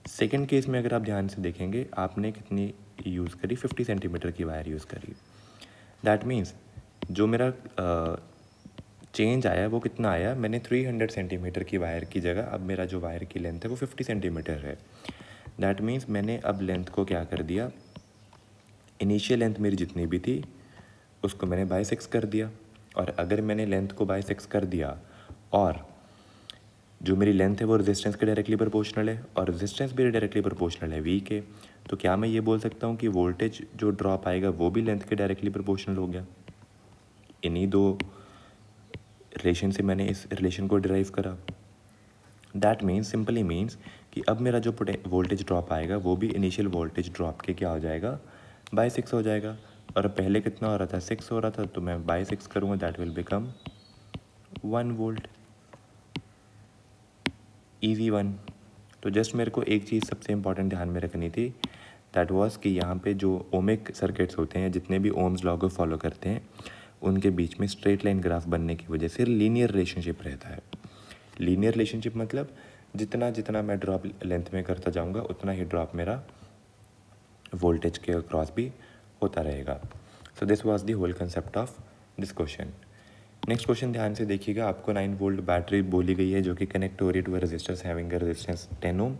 सेकेंड केस में अगर आप ध्यान से देखेंगे, आपने कितनी यूज़ करी, 50 सेंटीमीटर की वायर यूज़ करी। दैट मीन्स जो मेरा चेंज आया वो कितना आया, मैंने 300 सेंटीमीटर की वायर की जगह अब मेरा जो वायर की लेंथ है वो 50 सेंटीमीटर है। दैट मीन्स मैंने अब लेंथ को क्या कर दिया, इनिशियल लेंथ मेरी जितनी भी थी उसको मैंने बाय 6 कर दिया। और अगर मैंने लेंथ को बाय 6 कर दिया और जो मेरी लेंथ है वो रेजिस्टेंस के डायरेक्टली प्रोपोर्शनल है और रेजिस्टेंस भी डायरेक्टली प्रोपोर्शनल है V के, तो क्या मैं ये बोल सकता हूँ कि वोल्टेज जो ड्रॉप आएगा वो भी लेंथ के डायरेक्टली प्रोपोर्शनल हो गया। इन्हीं दो रिलेशन से मैंने इस रिलेशन को डिराइव करा। दैट मीन्स, सिंपली मीन्स कि अब मेरा जो वोल्टेज ड्रॉप आएगा वो भी इनिशियल वोल्टेज ड्रॉप के क्या हो जाएगा, बाय 6 हो जाएगा। और पहले कितना हो रहा था, 6 हो रहा था, तो मैं बाय 6 करूँगा that will become 1 volt, easy 1। तो जस्ट मेरे को एक चीज़ सबसे इंपॉर्टेंट ध्यान में रखनी थी, दैट वाज कि यहाँ पे जो ओमिक सर्किट्स होते हैं, जितने भी ओम्स लॉ को फॉलो करते हैं, उनके बीच में स्ट्रेट लाइन ग्राफ बनने की वजह से लीनियर रिलेशनशिप रहता है। लीनियर रिलेशनशिप मतलब जितना जितना मैं ड्रॉप लेंथ में करता जाऊँगा उतना ही ड्रॉप मेरा वोल्टेज के अक्रॉस भी होता रहेगा। So this was the whole concept of this question. Next question ध्यान से देखिएगा, आपको 9 वोल्ट बैटरी बोली गई है जो कि कनेक्ट हो रही है two resistors having a resistance 10 ohm.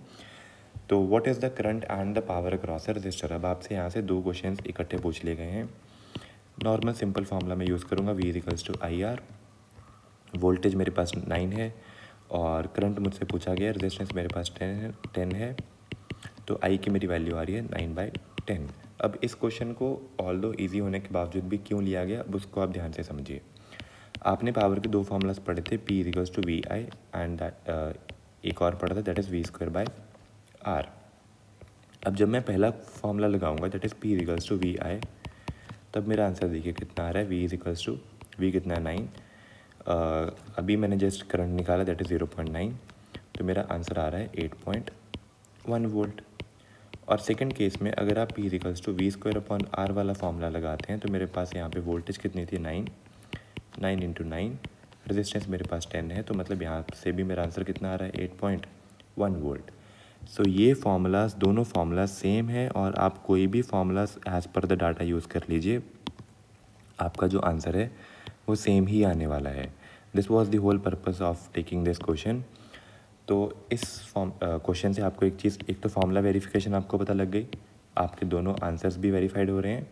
तो what is the current and the power across a resistor. अब आपसे यहाँ से 2 क्वेश्चंस इकट्ठे पूछ लिए गए हैं। नॉर्मल सिंपल फार्मूला मैं यूज़ करूँगा, V equals to IR। Voltage मेरे पास 9 है और करंट मुझसे पूछा गया, रेजिस्टेंस मेरे पास 10 है, तो I की मेरी वैल्यू आ रही है 9/10। अब इस क्वेश्चन को ऑल्दो ईजी होने के बावजूद भी क्यों लिया गया, अब उसको आप ध्यान से समझिए। आपने पावर के 2 फार्मूलाज पढ़े थे, P equals to VI and एक और पढ़ा था दैट इज़ V²/R। अब जब मैं पहला फार्मूला लगाऊंगा that is P equals to VI, तब मेरा आंसर देखिए कितना आ रहा है, V इक्वल्स टू V कितना है 9, अभी मैंने जस्ट करंट निकाला दैट इज़ 0.9, तो मेरा आंसर आ रहा है 8.1 वोल्ट। और सेकंड केस में अगर आप P इक्वल्स टू V²/R वाला फार्मूला लगाते हैं तो मेरे पास यहाँ पे वोल्टेज कितनी थी 9 इंटू 9, रेजिस्टेंस मेरे पास 10 है, तो मतलब यहाँ से भी मेरा आंसर कितना आ रहा है 8.1 वोल्ट। सो ये फार्मूलाज दोनों फार्मूलाज सेम है और आप कोई भी formulas as per the data use कर लीजिए, आपका जो आंसर है वो सेम ही आने वाला है। This was the whole purpose of taking this question. तो इस क्वेश्चन से आपको एक चीज़, एक तो फार्मूला वेरिफिकेशन आपको पता लग गई, आपके दोनों आंसर्स भी वेरीफाइड हो रहे हैं,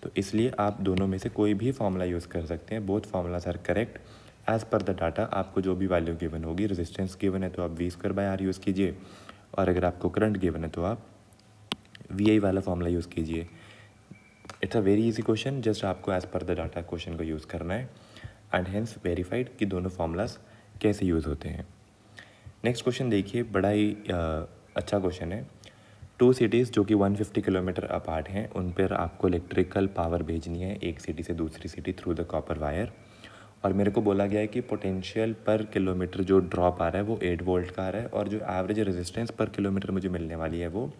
तो इसलिए आप दोनों में से कोई भी फार्मूला यूज़ कर सकते हैं। Both formulas are correct as per the data. आपको जो भी वैल्यू गिवन होगी, रेजिस्टेंस गिवन है तो आप V²/R यूज़ कीजिए, और अगर आपको करंट गिवन है तो आप VI वाला फार्मूला यूज़ कीजिए। It's a very easy question, just आपको as per the data question को यूज़ करना है एंड हेंस वेरीफाइड कि दोनों फार्मूलाज कैसे यूज़ होते हैं। नेक्स्ट क्वेश्चन देखिए, बड़ा ही अच्छा क्वेश्चन है। 2 सिटीज़ जो कि 150 किलोमीटर अपार्ट हैं, उन पर आपको इलेक्ट्रिकल पावर भेजनी है एक सिटी से दूसरी city through the copper wire, और मेरे को बोला गया है कि पोटेंशियल पर किलोमीटर जो ड्रॉप आ रहा है वो 8 वोल्ट का आ रहा है, और जो एवरेज रेजिस्टेंस पर किलोमीटर मुझे मिलने वाली है वो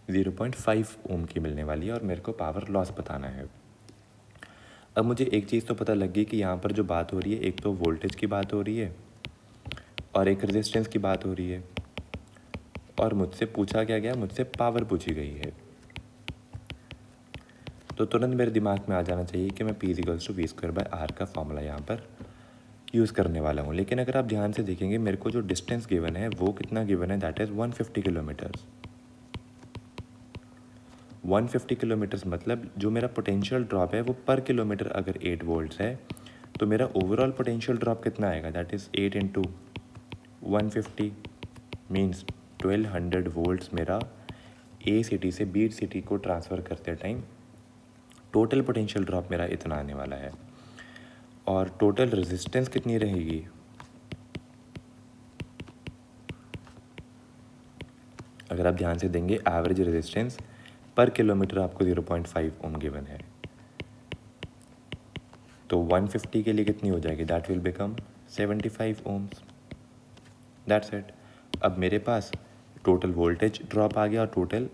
0.5 ओम की मिलने वाली है, और मेरे को पावर लॉस बताना है। अब मुझे एक चीज़ तो पता लग गई कि यहाँ पर जो बात हो रही है, एक तो वोल्टेज की बात हो रही है और एक रेजिस्टेंस की बात हो रही है, और मुझसे पूछा क्या गया, मुझसे पावर पूछी गई है। तो तुरंत मेरे दिमाग में आ जाना चाहिए कि मैं P इक्वल्स टू V²/R का फॉर्मूला यहाँ पर यूज़ करने वाला हूँ। लेकिन अगर आप ध्यान से देखेंगे, मेरे को जो डिस्टेंस गिवन है वो कितना गिवन है, दैट इज़ 150 किलोमीटर्स। 150 किलोमीटर्स मतलब जो मेरा पोटेंशियल ड्रॉप है वो पर किलोमीटर अगर 8 वोल्ट्स है, तो मेरा ओवरऑल पोटेंशियल ड्रॉप कितना आएगा, that is 8 into 150 means 1200 volts मेरा A सिटी से B सिटी को ट्रांसफ़र करते टाइम टोटल पोटेंशियल ड्रॉप मेरा इतना आने वाला है। और टोटल रेजिस्टेंस कितनी रहेगी, अगर आप ध्यान से देंगे, एवरेज रेजिस्टेंस पर किलोमीटर आपको 0.5 ओम गिवन है, तो 150 के लिए कितनी हो जाएगी, that will become 75 ohms, that's it. अब मेरे पास टोटल वोल्टेज ड्रॉप आ गया और टोटल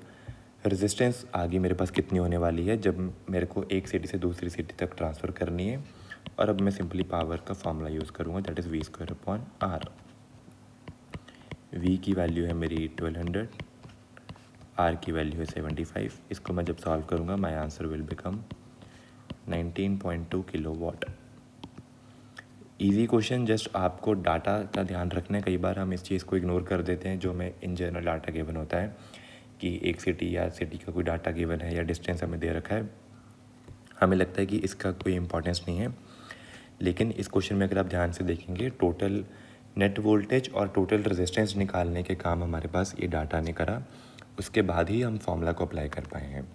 रेजिस्टेंस आगे मेरे पास कितनी होने वाली है जब मेरे को एक सिटी से दूसरी सिटी तक ट्रांसफ़र करनी है। और अब मैं सिंपली पावर का फॉर्मूला यूज़ करूँगा, दैट इज़ V²/R। V की वैल्यू है मेरी 1200, R की वैल्यू है 75। इसको मैं जब सॉल्व करूँगा my answer will become 19.2 kilowatt. Easy question, just आपको डाटा का ध्यान रखना है। कई बार हम इस चीज़ को इग्नोर कर देते हैं जो हमें इन जनरल डाटा गिवन होता है कि एक सिटी या सिटी का कोई डाटा गिवन है या डिस्टेंस हमें दे रखा है, हमें लगता है कि इसका कोई इंपॉर्टेंस नहीं है। लेकिन इस क्वेश्चन में अगर आप ध्यान से देखेंगे, टोटल नेट वोल्टेज और टोटल रेजिस्टेंस निकालने के काम हमारे पास ये डाटा ने करा, उसके बाद ही हम फॉर्मूला को अप्लाई कर पाए हैं।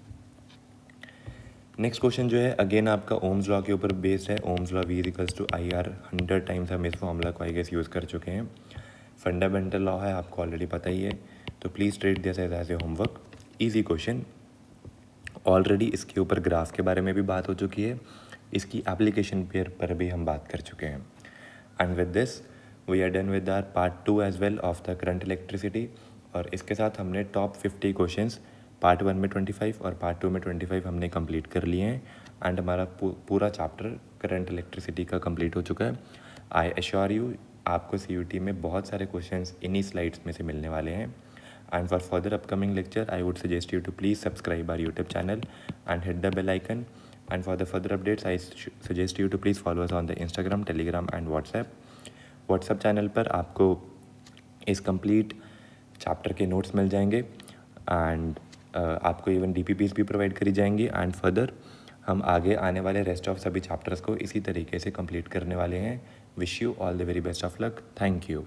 नेक्स्ट क्वेश्चन जो है अगेन आपका ओम्स लॉ के ऊपर बेस्ड है। Ohm's law V equals to IR, 100 times हम इस फॉर्मूला को आई गेस यूज़ कर चुके हैं। फंडामेंटल लॉ है, आपको ऑलरेडी पता ही है, तो please treat this as a homework. Easy question, already इसके ऊपर ग्राफ के बारे में भी बात हो चुकी है, इसकी एप्लीकेशन पर भी हम बात कर चुके हैं। And with this we are done with our part 2 as well of the current electricity. और इसके साथ हमने टॉप 50 क्वेश्चंस पार्ट 1 में 25 और पार्ट 2 में 25 हमने कंप्लीट कर लिए हैं, एंड हमारा पूरा चैप्टर करंट इलेक्ट्रिसिटी का कंप्लीट हो चुका है। आई एश्योर यू, आपको CUT में बहुत सारे क्वेश्चंस इन्हीं स्लाइड्स में से मिलने वाले हैं। And for further upcoming lecture, I would suggest you to please subscribe our YouTube channel and hit the bell icon. And for the further updates, I suggest you to please follow us on the Instagram, Telegram and WhatsApp. WhatsApp channel पर आपको इस complete chapter के notes मिल जाएंगे, and आपको even DPPs भी provide करी जाएंगी। And further हम आगे आने वाले रेस्ट ऑफ सभी चैप्टर्स को इसी तरीके से कंप्लीट करने वाले हैं। Wish you all the very best of luck. Thank you.